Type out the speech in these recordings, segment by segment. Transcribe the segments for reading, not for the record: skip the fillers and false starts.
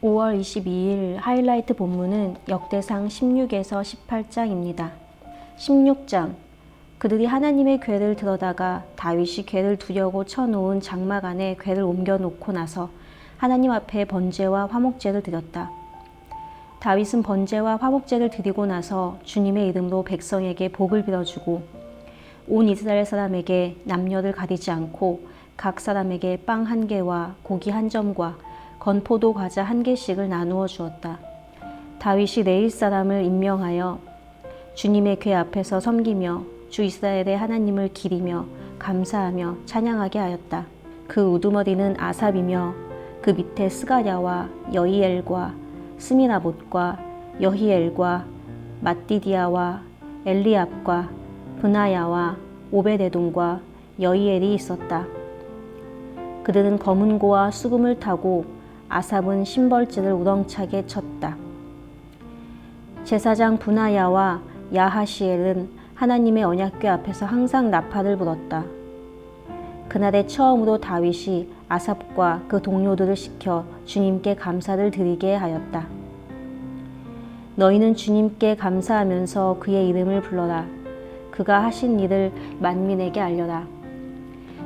(5월 22일) 하이라이트 본문은 역대상 16에서 18장입니다. 16장. 그들이 하나님의 궤를 들어다가 다윗이 궤를 두려고 쳐놓은 장막 안에 궤를 옮겨놓고 나서 하나님 앞에 번제와 화목제를 드렸다. 다윗은 번제와 화목제를 드리고 나서 주님의 이름으로 백성에게 복을 빌어주고 온 이스라엘 사람에게 남녀를 가리지 않고 각 사람에게 빵 1개와 고기 1점과 건포도 과자 1개씩을 나누어 주었다. 다윗이 레위 사람을 임명하여 주님의 궤 앞에서 섬기며 주 이스라엘의 하나님을 기리며 감사하며 찬양하게 하였다. 그 우두머리는 아삽이며 그 밑에 스가랴와 여히엘과 스미라봇과 여히엘과 마띠디아와 엘리압과 브나야와 오베데돔과 여히엘이 있었다. 그들은 검은고와 수금을 타고 아삽은 심벌지를 우렁차게 쳤다. 제사장 브나야와 야하시엘은 하나님의 언약궤 앞에서 항상 나팔을 불었다. 그날에 처음으로 다윗이 아삽과 그 동료들을 시켜 주님께 감사를 드리게 하였다. 너희는 주님께 감사하면서 그의 이름을 불러라. 그가 하신 일을 만민에게 알려라.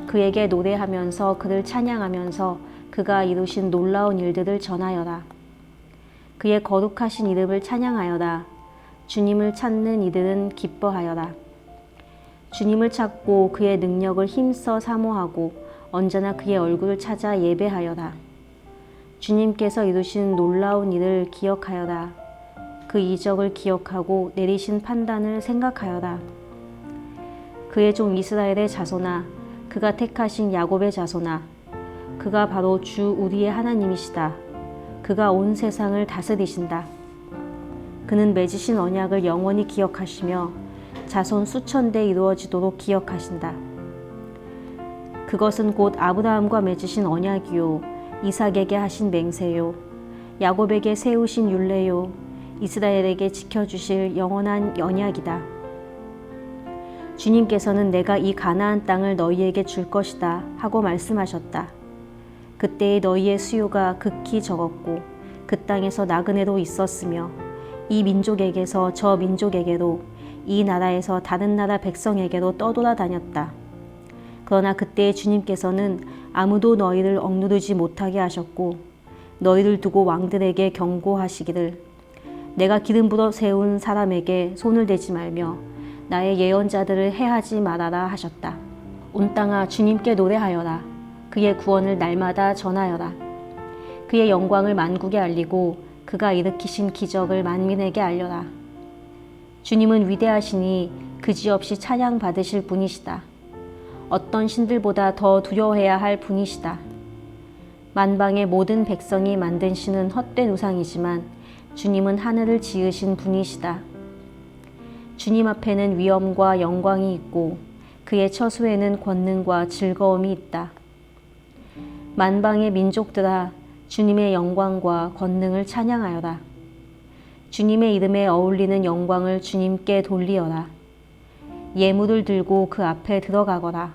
그에게 노래하면서 그를 찬양하면서 그가 이루신 놀라운 일들을 전하여라. 그의 거룩하신 이름을 찬양하여라. 주님을 찾는 이들은 기뻐하여라. 주님을 찾고 그의 능력을 힘써 사모하고 언제나 그의 얼굴을 찾아 예배하여라. 주님께서 이루신 놀라운 일을 기억하여라. 그 이적을 기억하고 내리신 판단을 생각하여라. 그의 종 이스라엘의 자손아, 그가 택하신 야곱의 자손아, 그가 바로 주 우리의 하나님이시다. 그가 온 세상을 다스리신다. 그는 맺으신 언약을 영원히 기억하시며 자손 수천 대 이루어지도록 기억하신다. 그것은 곧 아브라함과 맺으신 언약이요, 이삭에게 하신 맹세요, 야곱에게 세우신 율례요, 이스라엘에게 지켜주실 영원한 언약이다. 주님께서는 내가 이 가나안 땅을 너희에게 줄 것이다 하고 말씀하셨다. 그때의 너희의 수요가 극히 적었고 그 땅에서 나그네로 있었으며 이 민족에게서 저 민족에게로, 이 나라에서 다른 나라 백성에게로 떠돌아다녔다. 그러나 그때의 주님께서는 아무도 너희를 억누르지 못하게 하셨고 너희를 두고 왕들에게 경고하시기를 내가 기름 부어 세운 사람에게 손을 대지 말며 나의 예언자들을 해하지 말아라 하셨다. 온 땅아 주님께 노래하여라. 그의 구원을 날마다 전하여라. 그의 영광을 만국에 알리고 그가 일으키신 기적을 만민에게 알려라. 주님은 위대하시니 그지없이 찬양받으실 분이시다. 어떤 신들보다 더 두려워해야 할 분이시다. 만방의 모든 백성이 만든 신은 헛된 우상이지만 주님은 하늘을 지으신 분이시다. 주님 앞에는 위엄과 영광이 있고 그의 처소에는 권능과 즐거움이 있다. 만방의 민족들아, 주님의 영광과 권능을 찬양하여라. 주님의 이름에 어울리는 영광을 주님께 돌리어라. 예물을 들고 그 앞에 들어가거라.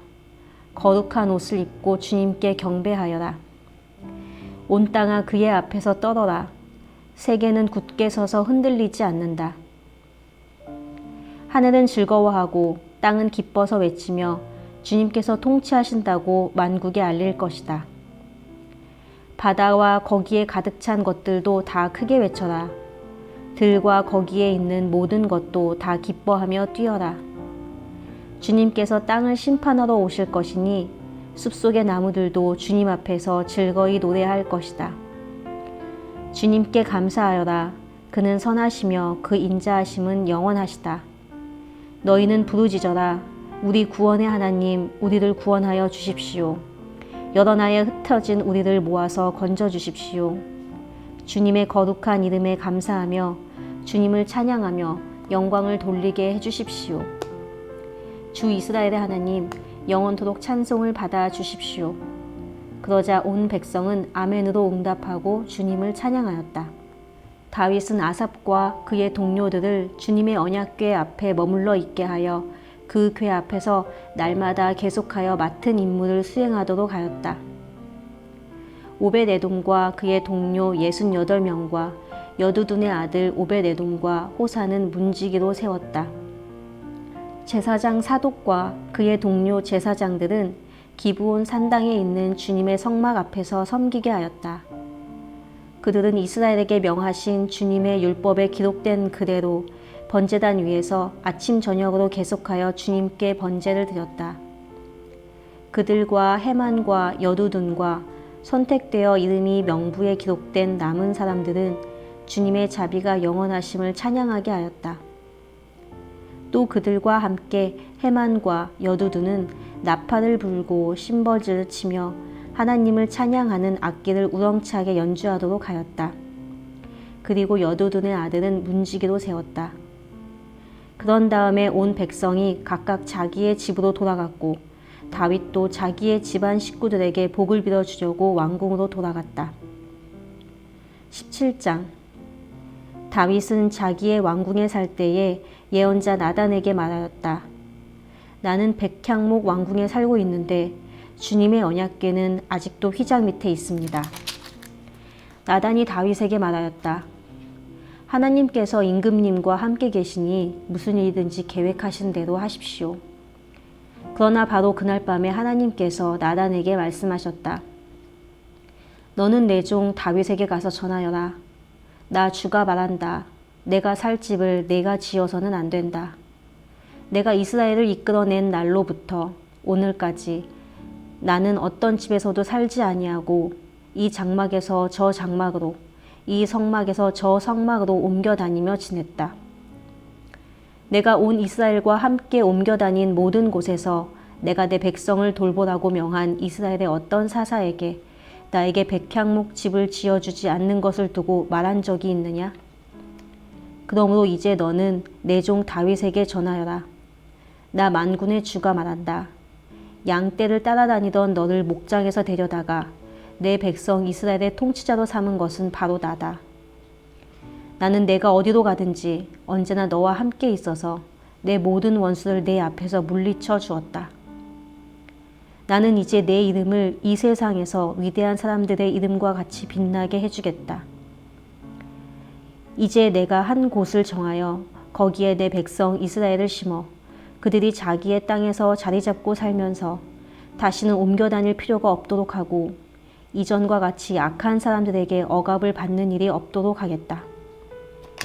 거룩한 옷을 입고 주님께 경배하여라. 온 땅아 그의 앞에서 떨어라. 세계는 굳게 서서 흔들리지 않는다. 하늘은 즐거워하고 땅은 기뻐서 외치며 주님께서 통치하신다고 만국에 알릴 것이다. 바다와 거기에 가득 찬 것들도 다 크게 외쳐라. 들과 거기에 있는 모든 것도 다 기뻐하며 뛰어라. 주님께서 땅을 심판하러 오실 것이니 숲속의 나무들도 주님 앞에서 즐거이 노래할 것이다. 주님께 감사하여라. 그는 선하시며 그 인자하심은 영원하시다. 너희는 부르짖어라. 우리 구원의 하나님, 우리를 구원하여 주십시오. 여러 나라에 흩어진 우리를 모아서 건져주십시오. 주님의 거룩한 이름에 감사하며 주님을 찬양하며 영광을 돌리게 해주십시오. 주 이스라엘의 하나님, 영원토록 찬송을 받아 주십시오. 그러자 온 백성은 아멘으로 응답하고 주님을 찬양하였다. 다윗은 아삽과 그의 동료들을 주님의 언약궤 앞에 머물러 있게 하여 그 궤 앞에서 날마다 계속하여 맡은 임무를 수행하도록 하였다. 오벳에돔과 그의 동료 68명과 여두둔의 아들 오벳에돔과 호사는 문지기로 세웠다. 제사장 사독과 그의 동료 제사장들은 기브온 산당에 있는 주님의 성막 앞에서 섬기게 하였다. 그들은 이스라엘에게 명하신 주님의 율법에 기록된 그대로 번제단 위에서 아침 저녁으로 계속하여 주님께 번제를 드렸다. 그들과 헤만과 여두둔과 선택되어 이름이 명부에 기록된 남은 사람들은 주님의 자비가 영원하심을 찬양하게 하였다. 또 그들과 함께 헤만과 여두둔은 나팔을 불고 심벌을 치며 하나님을 찬양하는 악기를 우렁차게 연주하도록 하였다. 그리고 여두둔의 아들은 문지기로 세웠다. 그런 다음에 온 백성이 각각 자기의 집으로 돌아갔고 다윗도 자기의 집안 식구들에게 복을 빌어주려고 왕궁으로 돌아갔다. 17장. 다윗은 자기의 왕궁에 살 때에 예언자 나단에게 말하였다. 나는 백향목 왕궁에 살고 있는데 주님의 언약궤는 아직도 휘장 밑에 있습니다. 나단이 다윗에게 말하였다. 하나님께서 임금님과 함께 계시니 무슨 일이든지 계획하신 대로 하십시오. 그러나 바로 그날 밤에 하나님께서 나단에게 말씀하셨다. 너는 내 종 다윗에게 가서 전하여라. 나 주가 말한다. 내가 살 집을 내가 지어서는 안 된다. 내가 이스라엘을 이끌어낸 날로부터 오늘까지 나는 어떤 집에서도 살지 아니하고 이 장막에서 저 장막으로 이 성막에서 저 성막으로 옮겨 다니며 지냈다. 내가 온 이스라엘과 함께 옮겨 다닌 모든 곳에서 내가 내 백성을 돌보라고 명한 이스라엘의 어떤 사사에게 나에게 백향목 집을 지어주지 않는 것을 두고 말한 적이 있느냐? 그러므로 이제 너는 내 종 다윗에게 전하여라. 나 만군의 주가 말한다. 양떼를 따라다니던 너를 목장에서 데려다가 내 백성 이스라엘의 통치자로 삼은 것은 바로 나다. 나는 내가 어디로 가든지 언제나 너와 함께 있어서 내 모든 원수를 내 앞에서 물리쳐 주었다. 나는 이제 내 이름을 이 세상에서 위대한 사람들의 이름과 같이 빛나게 해주겠다. 이제 내가 한 곳을 정하여 거기에 내 백성 이스라엘을 심어 그들이 자기의 땅에서 자리 잡고 살면서 다시는 옮겨 다닐 필요가 없도록 하고 이전과 같이 악한 사람들에게 억압을 받는 일이 없도록 하겠다.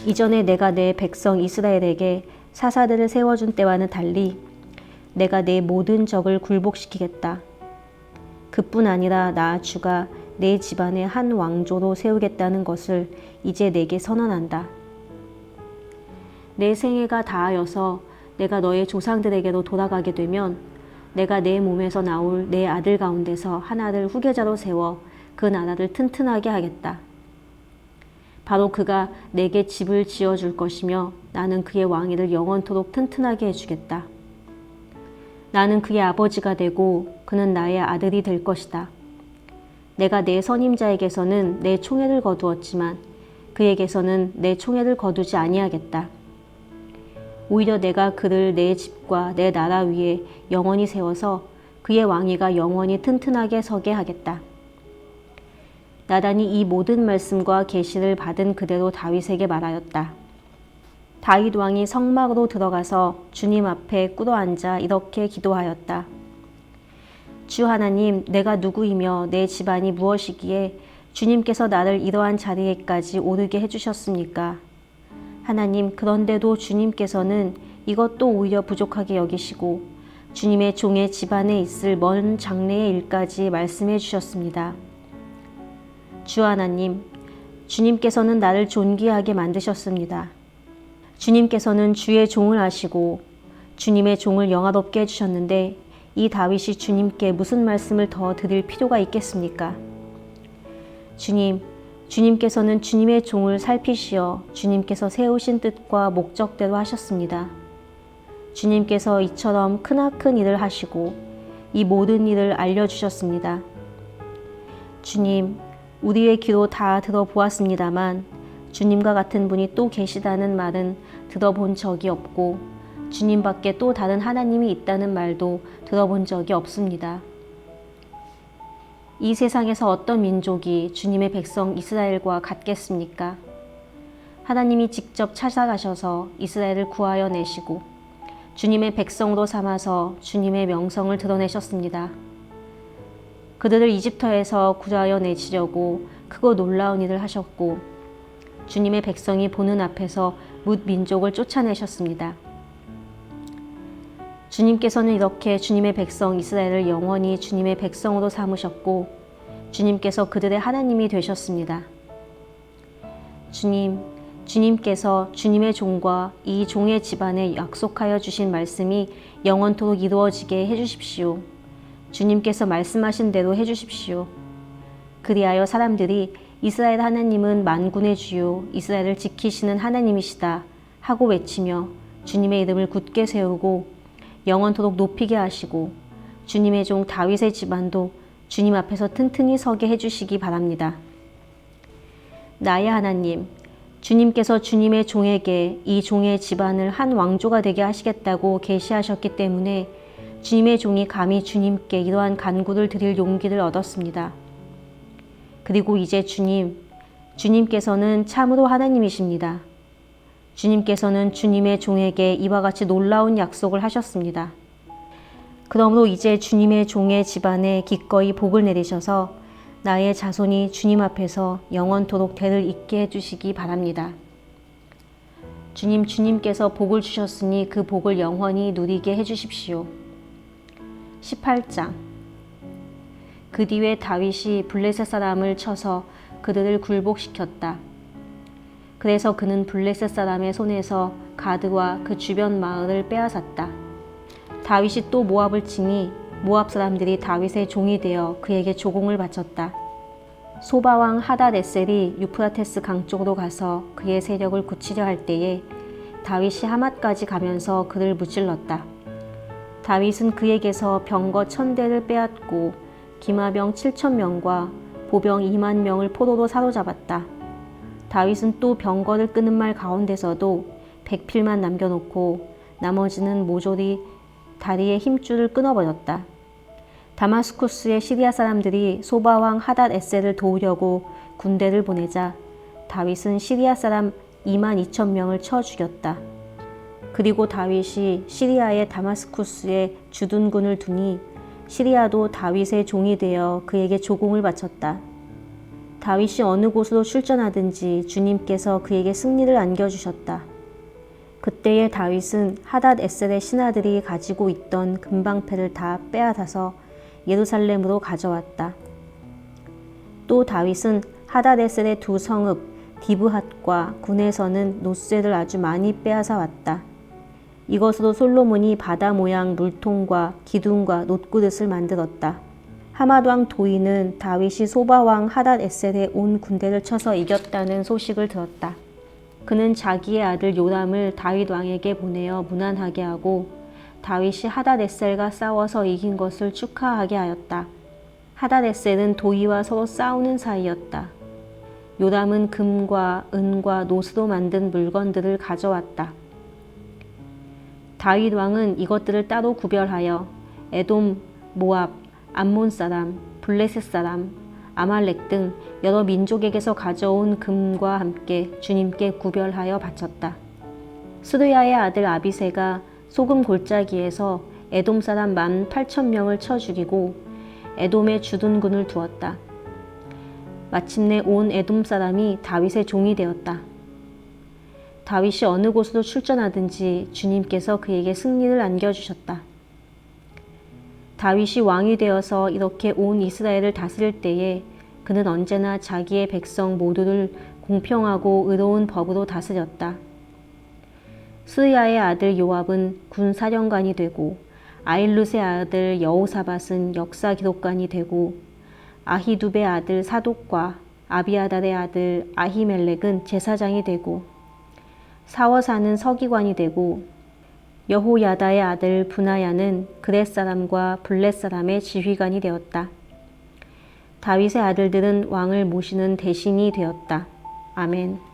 이전에 내가 내 백성 이스라엘에게 사사들을 세워준 때와는 달리 내가 내 모든 적을 굴복시키겠다. 그뿐 아니라 나 주가 내 집안에 한 왕조로 세우겠다는 것을 이제 내게 선언한다. 내 생애가 다하여서 내가 너의 조상들에게로 돌아가게 되면 내가 내 몸에서 나올 내 아들 가운데서 하나를 후계자로 세워 그 나라를 튼튼하게 하겠다. 바로 그가 내게 집을 지어줄 것이며 나는 그의 왕위를 영원토록 튼튼하게 해주겠다. 나는 그의 아버지가 되고 그는 나의 아들이 될 것이다. 내가 내 선임자에게서는 내 총애를 거두었지만 그에게서는 내 총애를 거두지 아니하겠다. 오히려 내가 그를 내 집과 내 나라 위에 영원히 세워서 그의 왕위가 영원히 튼튼하게 서게 하겠다. 나단이 이 모든 말씀과 계시를 받은 그대로 다윗에게 말하였다. 다윗 왕이 성막으로 들어가서 주님 앞에 꿇어앉아 이렇게 기도하였다. 주 하나님, 내가 누구이며 내 집안이 무엇이기에 주님께서 나를 이러한 자리에까지 오르게 해주셨습니까? 하나님, 그런데도 주님께서는 이것도 오히려 부족하게 여기시고 주님의 종의 집안에 있을 먼 장래의 일까지 말씀해 주셨습니다. 주 하나님, 주님께서는 나를 존귀하게 만드셨습니다. 주님께서는 주의 종을 하시고 주님의 종을 영화롭게 해주셨는데 이 다윗이 주님께 무슨 말씀을 더 드릴 필요가 있겠습니까? 주님께서는 주님의 종을 살피시어 주님께서 세우신 뜻과 목적대로 하셨습니다. 주님께서 이처럼 크나큰 일을 하시고 이 모든 일을 알려주셨습니다. 주님, 우리의 귀로 다 들어보았습니다만 주님과 같은 분이 또 계시다는 말은 들어본 적이 없고 주님 밖에 또 다른 하나님이 있다는 말도 들어본 적이 없습니다. 이 세상에서 어떤 민족이 주님의 백성 이스라엘과 같겠습니까? 하나님이 직접 찾아가셔서 이스라엘을 구하여 내시고 주님의 백성으로 삼아서 주님의 명성을 드러내셨습니다. 그들을 이집트에서 구하여 내시려고 크고 놀라운 일을 하셨고 주님의 백성이 보는 앞에서 뭇 민족을 쫓아내셨습니다. 주님께서는 이렇게 주님의 백성 이스라엘을 영원히 주님의 백성으로 삼으셨고 주님께서 그들의 하나님이 되셨습니다. 주님께서 주님의 종과 이 종의 집안에 약속하여 주신 말씀이 영원토록 이루어지게 해주십시오. 주님께서 말씀하신 대로 해주십시오. 그리하여 사람들이 이스라엘 하나님은 만군의 주요 이스라엘을 지키시는 하나님이시다 하고 외치며 주님의 이름을 굳게 세우고 영원토록 높이게 하시고 주님의 종 다윗의 집안도 주님 앞에서 튼튼히 서게 해주시기 바랍니다. 나의 하나님, 주님께서 주님의 종에게 이 종의 집안을 한 왕조가 되게 하시겠다고 계시하셨기 때문에 주님의 종이 감히 주님께 이러한 간구를 드릴 용기를 얻었습니다. 그리고 이제 주님께서는 참으로 하나님이십니다. 주님께서는 주님의 종에게 이와 같이 놀라운 약속을 하셨습니다. 그러므로 이제 주님의 종의 집안에 기꺼이 복을 내리셔서 나의 자손이 주님 앞에서 영원토록 대를 잇게 해주시기 바랍니다. 주님께서 복을 주셨으니 그 복을 영원히 누리게 해주십시오. 18장. 그 뒤에 다윗이 블레셋 사람을 쳐서 그들을 굴복시켰다. 그래서 그는 블레셋 사람의 손에서 가드와 그 주변 마을을 빼앗았다. 다윗이 또 모압을 치니 모압 사람들이 다윗의 종이 되어 그에게 조공을 바쳤다. 소바왕 하닷에셀이 유프라테스 강 쪽으로 가서 그의 세력을 굳히려 할 때에 다윗이 하맛까지 가면서 그를 무찔렀다. 다윗은 그에게서 병거 1000대를 빼앗고 기마병 7000명과 보병 2만 명을 포로로 사로잡았다. 다윗은 또 병거를 끄는 말 가운데서도 100필만 남겨놓고 나머지는 모조리 다리의 힘줄을 끊어버렸다. 다마스쿠스의 시리아 사람들이 소바왕 하닷에셀을 도우려고 군대를 보내자 다윗은 시리아 사람 2만 2천 명을 쳐 죽였다. 그리고 다윗이 시리아의 다마스쿠스에 주둔군을 두니 시리아도 다윗의 종이 되어 그에게 조공을 바쳤다. 다윗이 어느 곳으로 출전하든지 주님께서 그에게 승리를 안겨주셨다. 그때에 다윗은 하닷에셀의 신하들이 가지고 있던 금방패를 다 빼앗아서 예루살렘으로 가져왔다. 또 다윗은 하닷에셀의 두 성읍 디브핫과 군에서는 노쇠를 아주 많이 빼앗아 왔다. 이것으로 솔로몬이 바다 모양 물통과 기둥과 놋그릇을 만들었다. 하맛 왕 도이는 다윗이 소바 왕 하닷에셀의 온 군대를 쳐서 이겼다는 소식을 들었다. 그는 자기의 아들 요람을 다윗 왕에게 보내어 문안하게 하고 다윗이 하닷에셀과 싸워서 이긴 것을 축하하게 하였다. 하닷에셀은 도이와 서로 싸우는 사이였다. 요람은 금과 은과 노스로 만든 물건들을 가져왔다. 다윗 왕은 이것들을 따로 구별하여 에돔, 모압, 암몬 사람, 블레셋 사람, 아말렉 등 여러 민족에게서 가져온 금과 함께 주님께 구별하여 바쳤다. 스루야의 아들 아비새가 소금 골짜기에서 에돔 사람 18,000명을 쳐 죽이고 에돔에 주둔군을 두었다. 마침내 온 에돔 사람이 다윗의 종이 되었다. 다윗이 어느 곳으로 출전하든지 주님께서 그에게 승리를 안겨주셨다. 다윗이 왕이 되어서 이렇게 온 이스라엘을 다스릴 때에 그는 언제나 자기의 백성 모두를 공평하고 의로운 법으로 다스렸다. 스야의 아들 요압은 군사령관이 되고 아일룻의 아들 여호사밧은 역사기록관이 되고 아히두베의 아들 사독과 아비아달의 아들 아히멜렉은 제사장이 되고 사워사는 서기관이 되고 여호야다의 아들 브나야는 그렛 사람과 블렛 사람의 지휘관이 되었다. 다윗의 아들들은 왕을 모시는 대신이 되었다. 아멘.